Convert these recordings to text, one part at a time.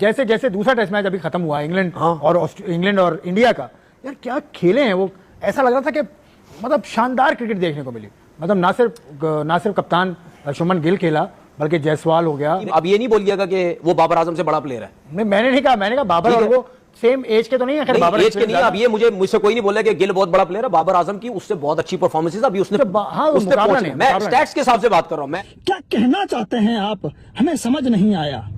जैसे जैसे दूसरा टेस्ट मैच अभी खत्म हुआ इंग्लैंड और इंडिया का, यार क्या खेले हैं वो। ऐसा लग रहा था कि मतलब शानदार क्रिकेट देखने को मिली। मतलब ना सिर्फ कप्तान शुभमन गिल खेला, बल्कि जायसवाल हो गया। अब ये नहीं बोलिएगा कि वो बाबर आजम से बड़ा प्लेयर है। मैंने नहीं कहा, मैंने कहा बाबर और वो सेम एज के तो नहीं है। खैर बाबर एज के नहीं है। अब ये मुझसे कोई नहीं बोला कि गिल बहुत बड़ा प्लेयर है। बाबर आजम की उससे बहुत अच्छी परफॉर्मेंस अभी उसने मैं स्टैट्स के हिसाब से बात कर रहा हूं। मैं क्या कहना चाहते हैं आप, हमें समझ नहीं आया।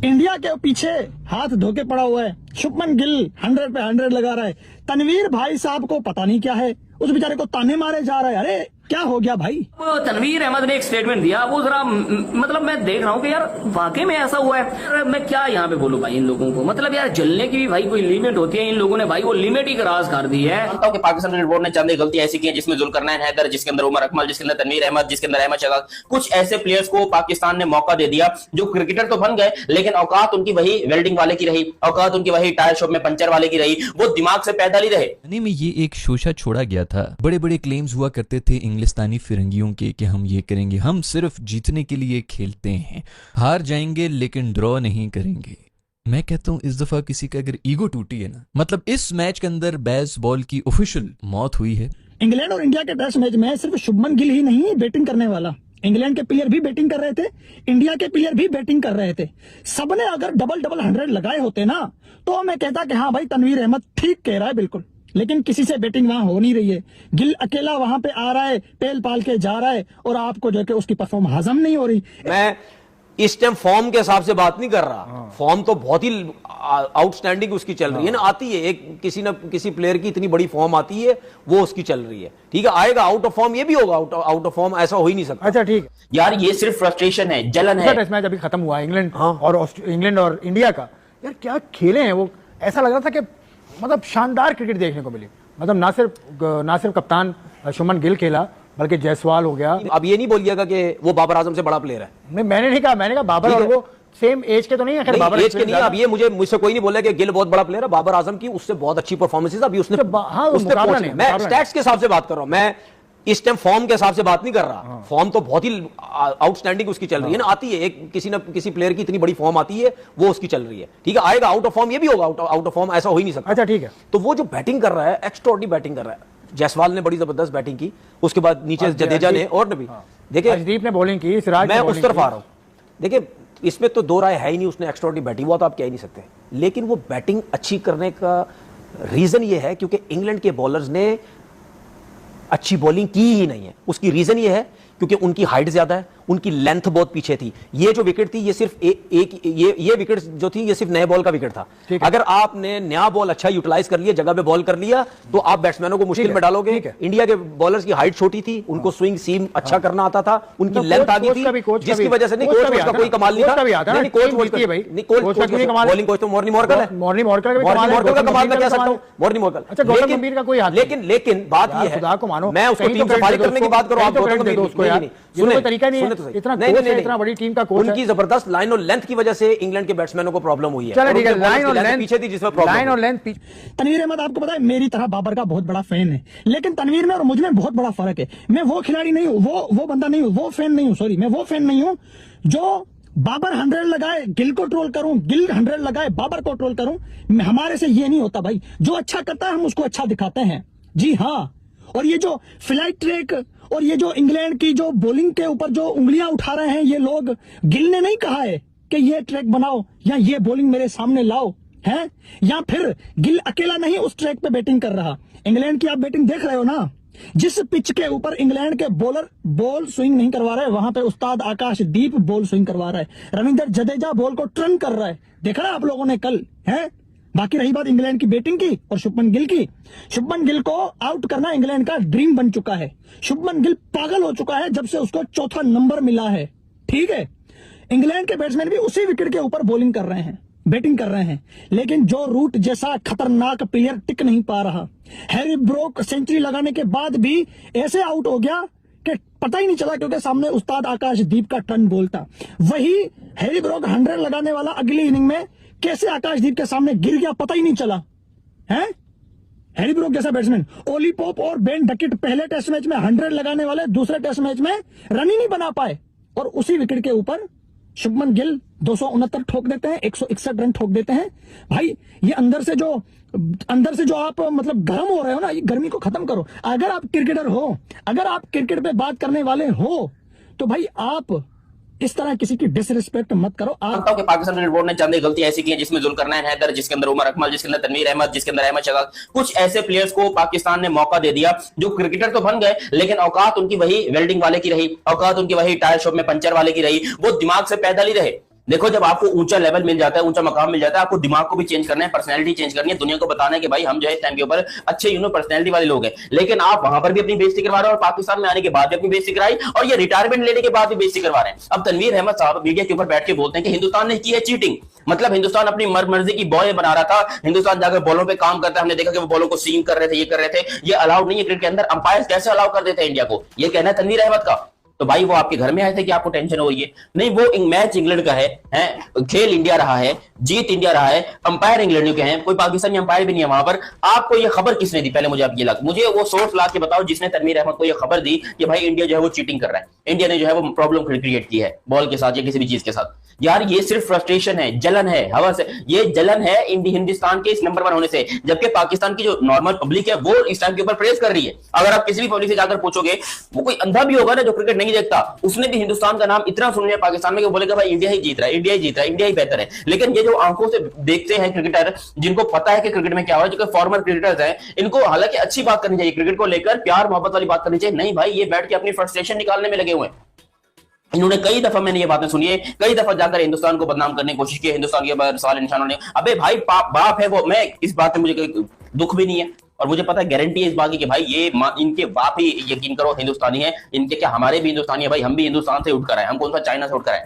इंडिया के पीछे हाथ धोके पड़ा हुआ है, शुभमन गिल 100 पे 100 लगा रहा है। तनवीर भाई साहब को पता नहीं क्या है, उस बेचारे को ताने मारे जा रहा है। अरे क्या हो गया भाई। तनवीर अहमद ने एक स्टेटमेंट दिया, वो जरा मतलब मैं देख रहा हूँ कि यार वाकई में ऐसा हुआ है। मैं क्या यहाँ पे बोलूँ भाई इन लोगों को, मतलब यार जलने की भी भाई कोई लिमिट होती है। इन लोगों ने भाई वो लिमिट ही क्रॉस कर दी है। मानता हूं कि पाकिस्तान क्रिकेट बोर्ड ने चंद गलतियां ऐसी की हैं जिसमें जुल्करनैन हैदर, जिसके अंदर उमर अकमल, जिसके अंदर तनवीर अहमद, जिसके अंदर अहमद शहबाज, कुछ ऐसे प्लेयर्स को पाकिस्तान ने मौका दे दिया जो क्रिकेटर तो बन गए, लेकिन औकात उनकी वही वेल्डिंग वाले की रही, औकात उनकी वही टायर शॉप में पंचर वाले की रही, वो दिमाग से पैदा नहीं रहे। में ये एक शोशा छोड़ा गया था। बड़े बड़े क्लेम्स हुआ करते थे इंग्लिस्तानी फिरंगियों के कि हम ये करेंगे, हम सिर्फ जीतने के लिए खेलते हैं, हार जाएंगे लेकिन ड्रॉ नहीं करेंगे। मैं कहता हूं इस दफा किसी का अगर ईगो टूटी है ना, मतलब इस मैच के अंदर बैस बॉल की ऑफिशियल मौत हुई है। इंग्लैंड और इंडिया के टेस्ट मैच में सिर्फ शुभमन गिल ही नहीं बैटिंग करने वाला, इंग्लैंड के प्लेयर भी बैटिंग कर रहे थे, इंडिया के प्लेयर भी बैटिंग कर रहे थे। सबने अगर डबल 100 लगाए होते ना, तो मैं कहता कि हाँ भाई तनवीर अहमद ठीक कह रहा है बिल्कुल, लेकिन किसी से बैटिंग वहां हो नहीं रही है। गिल अकेला वहां पे आ रहा है, पेल पाल के जा रहा है, और आपको जो है कि उसकी परफॉर्म हजम नहीं हो रही। मैं इस टाइम फॉर्म के हिसाब से बात नहीं कर रहा। फॉर्म तो बहुत ही आउटस्टैंडिंग उसकी चल रही है ना, आती है एक किसी प्लेयर की इतनी बड़ी फॉर्म आती है, वो उसकी चल रही है। ठीक है, आएगा आउट ऑफ फॉर्म, ये भी होगा आउट ऑफ फॉर्म, ऐसा हो ही नहीं सकता। अच्छा ठीक यार ये सिर्फ फ्रस्ट्रेशन है, जलन है। टेस्ट मैच अभी खत्म हुआ इंग्लैंड और इंडिया का, यार क्या खेले हैं वो। ऐसा लग रहा था कि मतलब शानदार क्रिकेट देखने को मिली। मतलब ना सिर्फ कप्तान शुभमन गिल खेला, बल्कि जायसवाल हो गया। अब ये नहीं बोलिएगा कि वो बाबर आजम से बड़ा प्लेयर है। मैंने नहीं कहा, मैंने कहा बाबर और वो सेम एज के तो नहीं है। खैर बाबर एज के नहीं है। अब ये मुझसे कोई नहीं बोला कि गिल बहुत बड़ा प्लेयर है। बाबर आजम की उससे बहुत अच्छी परफॉर्मेंस अभी उसने मैं स्टैट्स के हिसाब से बात कर रहा हूं। मैं इस टाइम फॉर्म के हिसाब से बात नहीं कर रहा। फॉर्म तो बहुत ही आउटस्टैंडिंग उसकी चल रही है ना, आती है एक किसी प्लेयर की इतनी बड़ी फॉर्म आती है, वो उसकी चल रही है। ठीक है, आएगा आउट ऑफ फॉर्म, ये भी होगा आउट ऑफ फॉर्म, ऐसा हो ही नहीं सकता। अच्छा ठीक है, तो वो जो बैटिंग कर रहा है, एक्स्ट्राऑर्डिनरी बैटिंग कर रहा है। जायसवाल ने बड़ी जबरदस्त बैटिंग की, उसके बाद नीचे जडेजा ने और भी देखिए, हरदीप ने बॉलिंग की, सिराज मैं उस तरफ आ रहा हूं। देखिए इसमें तो दो राय है ही नहीं, उसने एक्स्ट्राऑर्डिनरी बैटिंग, वो तो आप कह ही नहीं सकते। लेकिन वो बैटिंग अच्छी करने का रीजन ये है क्योंकि इंग्लैंड के बॉलर्स ने अच्छी बॉलिंग की ही नहीं है। उसकी रीजन ये है क्योंकि उनकी हाइट ज्यादा है, उनकी लेंथ बहुत पीछे थी। ये जो विकेट थी, ये सिर्फ ये विकेट जो थी, ये सिर्फ नए बॉल का विकेट था। अगर आपने नया बॉल अच्छा यूटिलाइज कर लिया, जगह पे बॉल कर लिया, तो आप बैट्समैनों को मुश्किल में डालोगे। इंडिया के बॉलर्स की हाइट छोटी थी, उनको स्विंग सीम अच्छा करना आता था, उनकी लेंथ आ गई थी, जिसकी वजह से नहीं कोच का कोई कमाल नहीं था। नहीं कोच बॉलिंग कोच तो मॉर्निंग मॉर्कल है। मॉर्निंग मॉर्कल का कमाल मैं कह सकता हूं, मॉर्निंग मॉर्कल। लेकिन बात यह है, मैं उसको टीम से फारिग करने की बात करूं, आप सुने तरीका नहीं है। इतना बड़ी टीम का कोच, उनकी जबरदस्त लाइन और लेंथ की वजह से इंग्लैंड के बैट्समैनों को प्रॉब्लम हुई है। चलो ठीक है, लाइन और लेंथ पीछे थी, जिसमें प्रॉब्लम लाइन और लेंथ। तनवीर अहमद आपको पता है मेरी तरह बाबर का बहुत बड़ा फैन है, लेकिन तनवीर में और मुझ में बहुत बड़ा फर्क है। मैं वो खिलाड़ी नहीं हूं, वो बंदा नहीं हूं, वो फैन नहीं हूं, सॉरी, मैं वो फैन नहीं हूं जो बाबर 100 लगाए गिल को ट्रोल करूं, गिल 100 लगाए बाबर को ट्रोल करूं। हमारे से ये नहीं होता भाई, जो अच्छा करता है हम उसको अच्छा दिखाते हैं। जी हाँ, और ये जो फ्लाइट ट्रैक और ये जो इंग्लैंड की जो बॉलिंग के ऊपर जो उंगलियां उठा रहे हैं ये लोग, गिल ने नहीं कहा है कि ये ट्रैक बनाओ या ये बॉलिंग मेरे सामने लाओ, है? या फिर गिल अकेला नहीं उस ट्रैक पे बैटिंग कर रहा। इंग्लैंड की आप बैटिंग देख रहे हो ना, जिस पिच के ऊपर इंग्लैंड के बॉलर बॉल स्विंग नहीं करवा रहे, वहां पे उस्ताद आकाशदीप बॉल स्विंग करवा रहा है, रविंद्र जडेजा बॉल को टर्न कर रहा है। देखा ना आप लोगों ने कल, है? बाकी रही बात इंग्लैंड की बैटिंग की और शुभमन गिल की, शुभमन गिल को आउट करना इंग्लैंड का ड्रीम बन चुका है। शुभमन गिल पागल हो चुका है जब से उसको चौथा नंबर मिला है। ठीक है, इंग्लैंड के बैट्समैन भी उसी विकेट के ऊपर बॉलिंग कर रहे हैं, बैटिंग कर रहे हैं, लेकिन जो रूट जैसा खतरनाक प्लेयर टिक नहीं पा रहा। हैरी ब्रोक सेंचुरी लगाने के बाद भी ऐसे आउट हो गया कि पता ही नहीं चला, क्योंकि सामने उस्ताद आकाशदीप का टर्न बॉल था। वही हैरी ब्रोक 100 लगाने वाला अगली इनिंग में कैसे आकाशदीप के सामने गिर गया, पता ही नहीं चला है। हैरी ब्रोक जैसा बैट्समैन, ओली पोप और बेन डकिट पहले टेस्ट मैच में 100 लगाने वाले दूसरे टेस्ट मैच में रन ही नहीं बना पाए, और उसी विकेट के ऊपर शुभमन गिल 269 ठोक देते हैं, 161 रन ठोक देते हैं। भाई ये अंदर से जो आप मतलब गर्म हो रहे हो ना, ये गर्मी को खत्म करो। अगर आप क्रिकेटर हो, अगर आप क्रिकेट पे बात करने वाले हो, तो भाई आप इस तरह किसी की डिसरिस्पेक्ट मत करो। आप मानता हूं कि पाकिस्तान क्रिकेट बोर्ड ने चंद गलती ऐसी की है जिसमें जुल्करनैन हैदर, जिसके अंदर उमर अकमल, जिसके अंदर तनवीर अहमद, जिसके अंदर अहमद शहजाद, कुछ ऐसे प्लेयर्स को पाकिस्तान ने मौका दे दिया जो क्रिकेटर तो बन गए, लेकिन औकात उनकी वही वेल्डिंग वाले की रही, औकात उनकी वही टायर शॉप में पंचर वाले की रही, वो दिमाग से पैदल ही रहे। देखो, जब आपको ऊंचा लेवल मिल जाता है, ऊंचा मकाम मिल जाता है, आपको दिमाग को भी चेंज करना है, पर्सनैलिटी चेंज करनी है, दुनिया को बताना है कि भाई हम जो है इस टाइम के ऊपर अच्छे पर्सनैलिटी वाले लोग हैं। लेकिन आप वहां पर भी अपनी बेइज्जती करवा रहे हो और पाकिस्तान में आने के बाद भी अपनी बेइज्जती कराई, और ये रिटायरमेंट लेने के बाद भी बेइज्जती करवा रहे हैं। अब तनवीर अहमद साहब मीडिया के ऊपर बैठ के बोलते हैं कि हिंदुस्तान ने की है चीटिंग, मतलब हिंदुस्तान अपनी मर्जी की बॉय बना रहा था, हिंदुस्तान जाकर बॉलों पे काम करता है, हमने देखा कि वो बॉलों को सीम कर रहे थे, ये कर रहे थे, ये अलाउड नहीं है क्रिकेट के अंदर। अंपायर कैसे अलाउ कर देते हैं इंडिया को, ये कहना है तनवीर अहमद का। तो भाई वो आपके घर में आए थे कि आपको टेंशन हो रही है? नहीं, वो मैच इंग्लैंड का है, खेल इंडिया रहा है, जीत इंडिया रहा है, अंपायर इंग्लैंड के हैं, कोई पाकिस्तानी अंपायर भी नहीं है वहां पर। आपको ये खबर किसने दी? पहले मुझे आप ये लगा, मुझे वो सोर्स ला के बताओ जिसने तनवीर अहमद को ये खबर दी कि भाई इंडिया जो है वो चीटिंग कर रहा है, इंडिया ने जो है वो प्रॉब्लम क्रिएट की है बॉल के साथ या किसी भी चीज के साथ। यार ये सिर्फ फ्रस्ट्रेशन है, जलन है, हवस है, ये जलन है हिंदुस्तान के इस नंबर 1 होने से, जबकि पाकिस्तान की जो नॉर्मल पब्लिक है वो इस टाइम के ऊपर प्रेस कर रही है। अगर आप किसी भी पब्लिक से जाकर पूछोगे, वो कोई अंधा भी होगा ना जो क्रिकेट नहीं देखता, उसने भी हिंदुस्तान का नाम इतना सुन लिया पाकिस्तान में कि बोलेगा भाई इंडिया ही जीत रहा है, इंडिया ही जीत रहा है, इंडिया ही बेहतर है। लेकिन ये जो आंखों से देखते हैं क्रिकेटर, जिनको पता है कि क्रिकेट में क्या हो रहा है, जो फॉर्मर क्रिकेटर्स हैं, इनको हालांकि अच्छी बात करनी चाहिए, क्रिकेट को लेकर प्यार मोहब्बत वाली बात करनी चाहिए। नहीं भाई, ये बैठ के अपनी फ्रस्ट्रेशन निकालने में लगे हुए हैं। इन्होंने कई दफा, मैंने ये बातें सुनी है, कई दफा जाकर हिंदुस्तान को बदनाम करने की कोशिश की, हिंदुस्तान के सवाल निशानों ने। अबे भाई बाप है वो, मैं इस बात में मुझे कोई दुख भी नहीं है, और मुझे पता है, गारंटी है इस बात की कि भाई ये इनके बाप ही, यकीन करो, हिंदुस्तानी है। इनके क्या, हमारे भी हिंदुस्तानी है भाई, हम भी हिंदुस्तान से उठकर आए, हम कौन सा चाइना से उठकर आए।